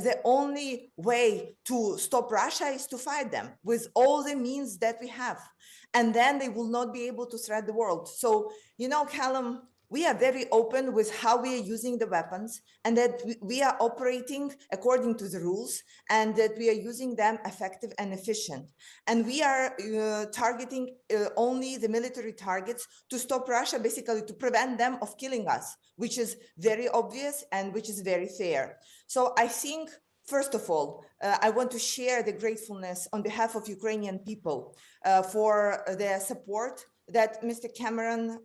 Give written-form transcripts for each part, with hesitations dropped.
the only way to stop Russia is to fight them with all the means that we have. And then they will not be able to threat the world. So, Callum, we are very open with how we are using the weapons, and that we are operating according to the rules, and that we are using them effective and efficient. And we are targeting only the military targets to stop Russia, basically to prevent them of killing us, which is very obvious and which is very fair. So I think, first of all, I want to share the gratefulness on behalf of Ukrainian people for their support that Mr. Cameron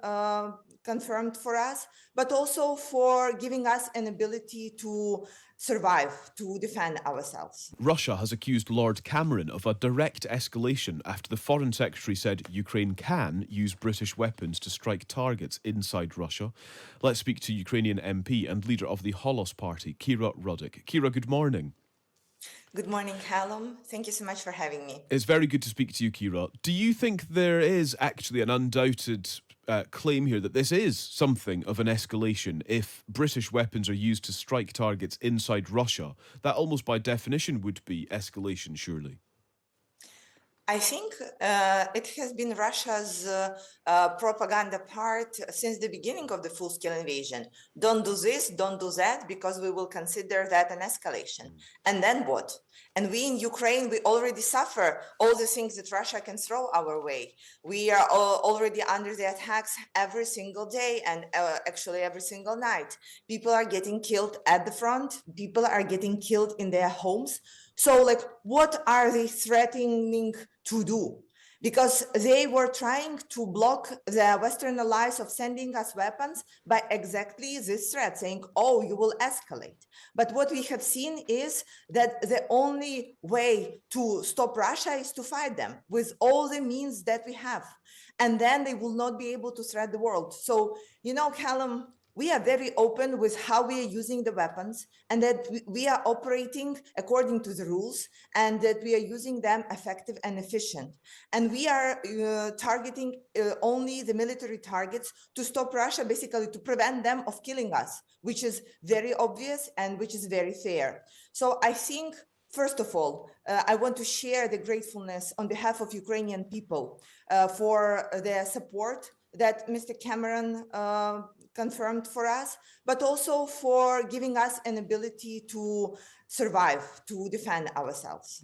confirmed for us, but also for giving us an ability to survive, to defend ourselves. Russia has accused Lord Cameron of a direct escalation after the Foreign Secretary said Ukraine can use British weapons to strike targets inside Russia. Let's speak to Ukrainian MP and leader of the Holos Party, Kira Rudik. Kira, good morning. Good morning, Callum. Thank you so much for having me. It's very good to speak to you, Kira. Do you think there is actually an undoubted claim here that this is something of an escalation if British weapons are used to strike targets inside Russia? That almost by definition would be escalation, surely. I think it has been Russia's propaganda part since the beginning of the full-scale invasion. Don't do this, don't do that, because we will consider that an escalation. And then what? And we in Ukraine, we already suffer all the things that Russia can throw our way. We are already under the attacks every single day, and actually every single night. People are getting killed at the front. People are getting killed in their homes. So, what are they threatening to do? Because they were trying to block the Western allies of sending us weapons by exactly this threat, saying, oh, you will escalate. But what we have seen is that the only way to stop Russia is to fight them with all the means that we have. And then they will not be able to threat the world. So, Callum, we are very open with how we are using the weapons, and that we are operating according to the rules, and that we are using them effective and efficient. And we are targeting only the military targets to stop Russia, basically to prevent them of killing us, which is very obvious and which is very fair. So I think, first of all, I want to share the gratefulness on behalf of Ukrainian people for their support that Mr. Cameron confirmed for us, but also for giving us an ability to survive, to defend ourselves.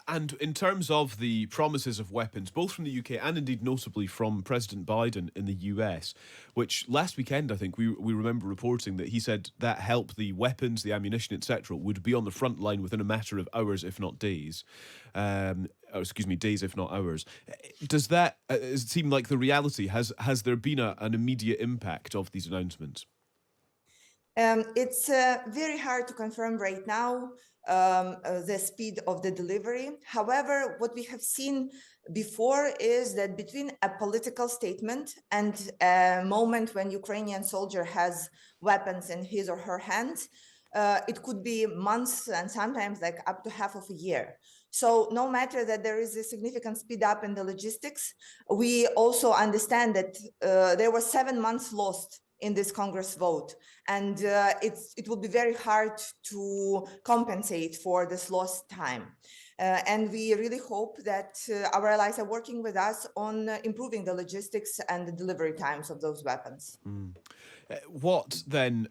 And in terms of the promises of weapons, both from the UK and indeed notably from President Biden in the US, which last weekend, I think, we remember reporting that he said that help, the weapons, the ammunition, etc., would be on the front line within a matter of hours, if not days. Days, if not hours. Does that seem like the reality? Has there been an immediate impact of these announcements? It's very hard to confirm right now the speed of the delivery. However, what we have seen before is that between a political statement and a moment when Ukrainian soldier has weapons in his or her hands, it could be months and sometimes up to half of a year. So no matter that there is a significant speed up in the logistics, we also understand that there were 7 months lost in this Congress vote. And it will be very hard to compensate for this lost time. And we really hope that our allies are working with us on improving the logistics and the delivery times of those weapons. What then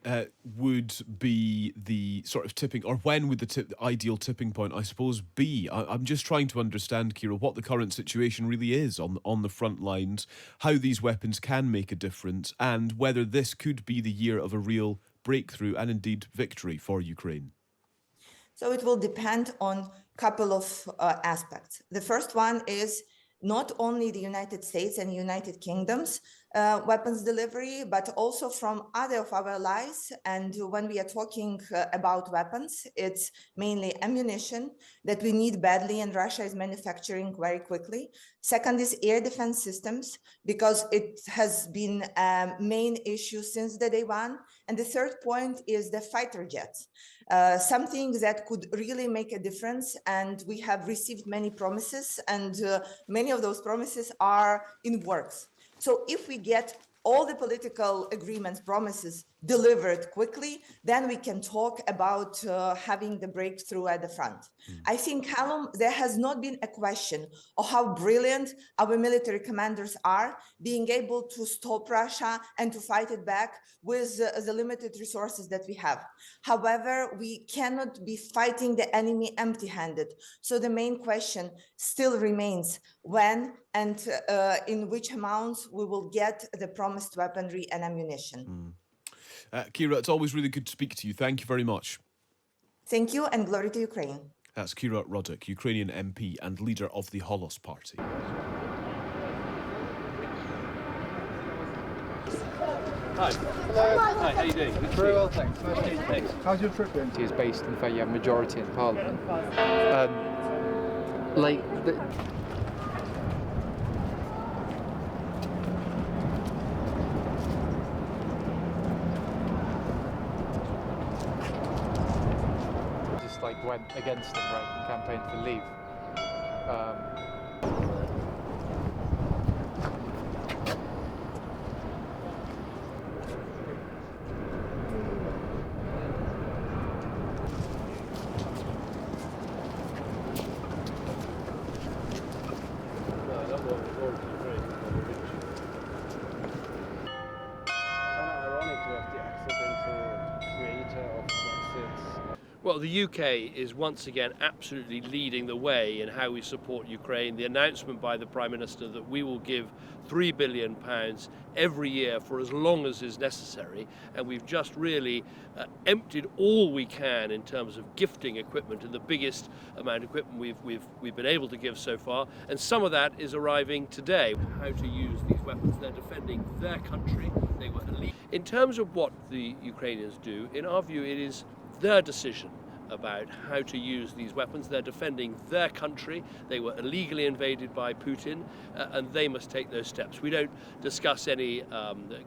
would be the sort of tipping, or when would the ideal tipping point, I suppose, be? I'm just trying to understand, Kira, what the current situation really is on the front lines, how these weapons can make a difference, and whether this could be the year of a real breakthrough and indeed victory for Ukraine. So it will depend on a couple of aspects. The first one is not only the United States and United Kingdom's weapons delivery, but also from other of our allies. And when we are talking about weapons, it's mainly ammunition that we need badly and Russia is manufacturing very quickly. Second is air defense systems, because it has been a main issue since the day one. And the third point is the fighter jets, something that could really make a difference. And we have received many promises, and many of those promises are in works. So if we get all the political agreements, promises delivered quickly, then we can talk about having the breakthrough at the front. I think, Callum, there has not been a question of how brilliant our military commanders are being able to stop Russia and to fight it back with the limited resources that we have. However, we cannot be fighting the enemy empty-handed. So the main question still remains when and in which amounts we will get the promised weaponry and ammunition. Kira, it's always really good to speak to you. Thank you very much. Thank you, and glory to Ukraine. That's Kira Rudik, Ukrainian MP and leader of the Holos Party. Hi. Hello. Hi, how you doing? Very well, thanks. Nice to meet you. Thanks. How's your trip been? Is based in the fact you have a majority in Parliament. Just like went against them, right? Campaigned for leave. Well, the UK is once again absolutely leading the way in how we support Ukraine. The announcement by the Prime Minister that we will give £3 billion every year for as long as is necessary, and we've just really emptied all we can in terms of gifting equipment, and the biggest amount of equipment we've been able to give so far, and some of that is arriving today. How to use these weapons? They're defending their country. They were elite. In terms of what the Ukrainians do, in our view, it is their decision about how to use these weapons. They're defending their country. They were illegally invaded by Putin, and they must take those steps. We don't discuss any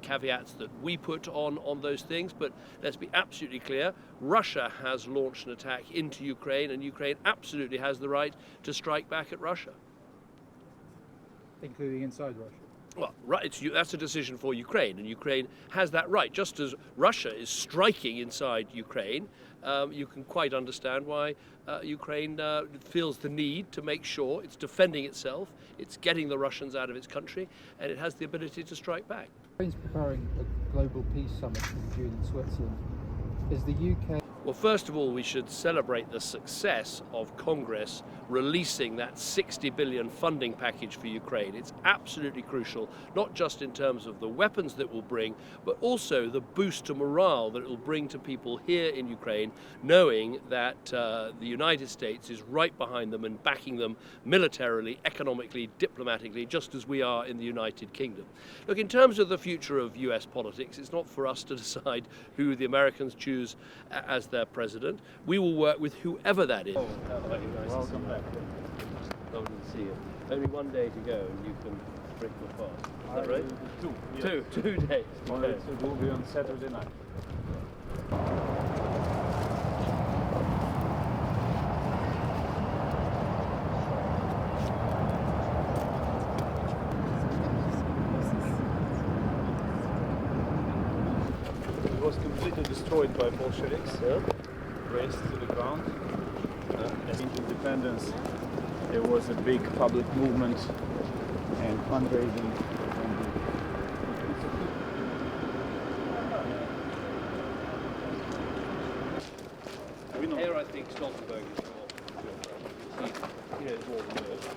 caveats that we put on those things, but let's be absolutely clear. Russia has launched an attack into Ukraine, and Ukraine absolutely has the right to strike back at Russia. Including inside Russia. Well, that's a decision for Ukraine, and Ukraine has that right. Just as Russia is striking inside Ukraine, you can quite understand why Ukraine feels the need to make sure it's defending itself, it's getting the Russians out of its country, and it has the ability to strike back. Ukraine's preparing a global peace summit in June in Switzerland. Is the UK... Well, first of all, we should celebrate the success of Congress releasing that $60 billion funding package for Ukraine. It's absolutely crucial, not just in terms of the weapons that it will bring, but also the boost to morale that it will bring to people here in Ukraine, knowing that the United States is right behind them and backing them militarily, economically, diplomatically, just as we are in the United Kingdom. Look, in terms of the future of US politics, it's not for us to decide who the Americans choose as their president. We will work with whoever that is. Welcome back. Lovely to see you. Only one day to go and you can break your fast. Is that right? Two. Yes. 2 days. Well, Okay. it will be on Saturday night. It was completely destroyed by Bolsheviks, razed to the ground. In independence, there was a big public movement and fundraising. Here I think Stoltenberg is more. He knows more than most.